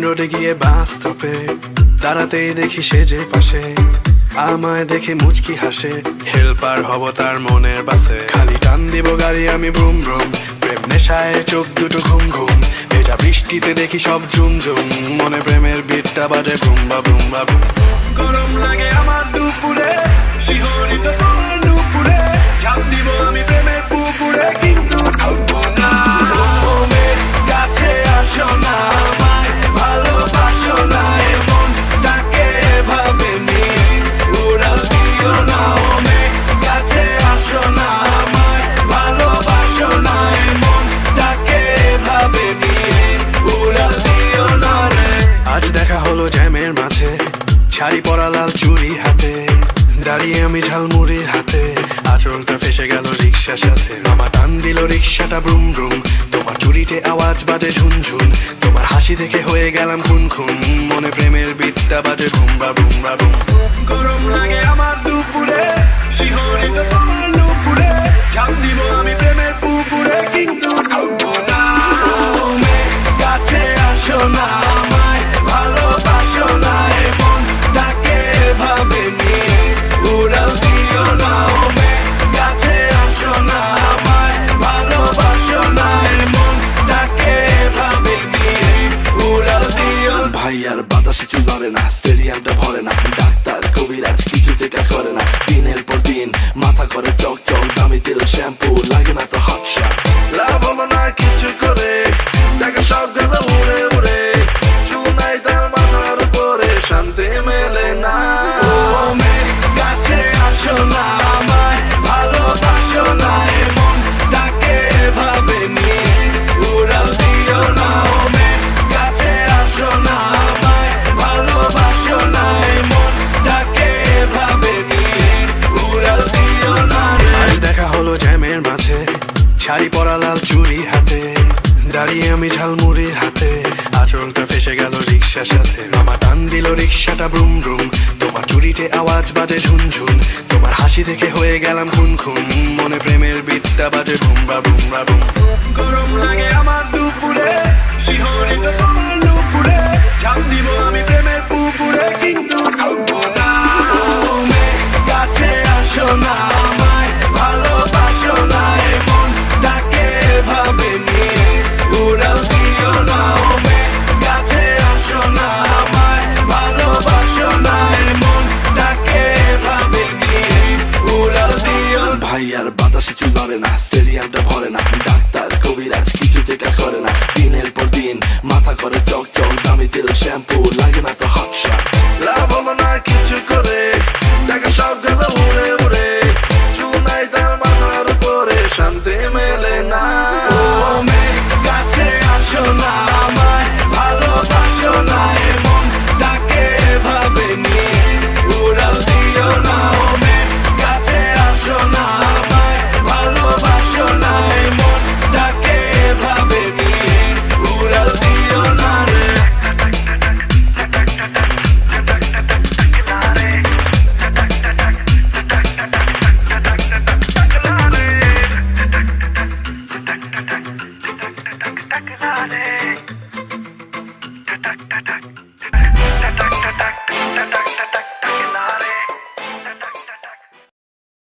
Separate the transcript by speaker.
Speaker 1: রোডে গিয়ে বাস্তবে দাঁড়াতেই দেখি সে যে পাশে আমায় দেখে মুচকি হাসে। হেল্পার হব তার মনের বাসে, খালি টান দিব গাড়ি আমি ব্রুম ব্রুম। প্রেম নেশায় চোখ দুটো ঘুম ঘুম, এটা বৃষ্টিতে দেখি সব ঝুম ঝুম। মনে প্রেমের বিটটা বাজে বুম বা বুম বা বুম। গরম লাগে আমার দুপুরে, শিহরিত তোমার নুপুরে, ঝাঁপ দিব আমি প্রেমের পুকুরে, কিন্তু ঢুকবো না। কাছে আসো না, আমায় ভালোবাসো না, এমন তাকে ভাবে নিয়ে উড়াল দিও না। কাছে আসো না, আমায় ভালোবাসো না, এমন তাকে ভাবে নিয়ে উড়াল দিও না রে। আজ দেখা হলো জ্যামের মাঝে, শাড়ি পরা লাল চুড়ি হাতে, দাঁড়িয়ে আমি ঝালমুড়ির হাতে, আঁচলটা ফেসে গেল রিক্সার সাথে। মামা টান দিল রিক্সাটা ব্রুম ব্রুম, তোমার চুরিতে আওয়াজ বাজে ঝুনঝুন, তোমার হাসি দেখে হয়ে গেলাম খুন খুন। মনে প্রেমের বিটটা বাজে বুম বা বুম বা বুম। গরম লাগে আমার দুপুরে, শিহরিত তোমার নুপুরে, ঝাঁপ দিব আমি প্রেমের পুকুরে, কিন্তু ঢুকবো না। কাছে আসো না, আমায় ভালোবাসো না, এমন তাকে ভাবে নিয়ে উড়াল দিও না। কাছে আসো না, আমায় ভালোবাসো না, এমন তাকে ভাবে নিয়ে উড়াল দিও।
Speaker 2: ভাই আর বাতাসে চুল ধরে না, স্টেডিয়ামটা ভরে না, ডাক্তার কবিরাজ কিছুতে কাজ করে না। দিনের পর দিন মাথা করে চক চক, দামি তেল শ্যাম্পু লাগে না তো হট শট। লাভ হলো না কিছু করে, টাকা সব গেল উড়ে উড়ে, চুল নাই তার মাথার উপরে, শান্তি মেলে না।
Speaker 1: কাছে আসো না, আমায় ভালোবাসো না, এমন তাকে ভাবে নিয়ে উড়াল দিও না। কাছে আসো না, আমায় ভালোবাসো না, এমন তাকে ভাবে নিয়ে উড়াল দিও না রে। আজ দেখা হলো জ্যামের মাঝে, শাড়ি পরা লাল চুড়ি হাতে, দাঁড়িয়ে আমি ঝালমুড়ির হাতে, আঁচলটা ফেসে গেল রিক্সার সাথে। মামা টান দিল রিক্সাটা ব্রুম ব্রুম, তোমার চুরিতে আওয়াজ বাজে ঝুনঝুন, তোমার হাসি দেখে হয়ে গেলাম খুন খুন। মনে প্রেমের বিটটা বাজে বুম বা বুম বা বুম। গরম লাগে আমার দুপুরে, শিহরিত তোমার নুপুরে, ঝাঁপ দিব আমি প্রেমের পুকুরে, কিন্তু ঢুকবো না। কাছে আসো না, আমায় ভালোবাসো না, এমন তাকে ভাবে নিয়ে উড়াল দিও না। কাছে আসো না, আমায় ভালোবাসো না, এমন তাকে ভাবে নিয়ে উড়াল দিও।
Speaker 2: ভাই আর বাতাসে চুল ধরে না, স্টেডিয়ামটা ভরে না, ডাক্তার কবিরাজ কিছুতে কাজ করে না। দিনের পর দিন মাথা করে চক চক, দামি তেল শ্যাম্পু লাগে না তো হট শট। লাভ হলো না কিছু করে, টাকা সব গেল উড়ে উড়ে, চুল নাই তার মাথার উপরে, শান্তি মেলে না।
Speaker 1: কাছে আসো না, আমায় ভালোবাসো না, এমন তাকে ভাবে নিয়ে উড়াল দিও না। কাছে আসো না, আমায় ভালোবাসো না, এমন তাকে ভাবে নিয়ে উড়াল দিও না রে।
Speaker 3: Takilale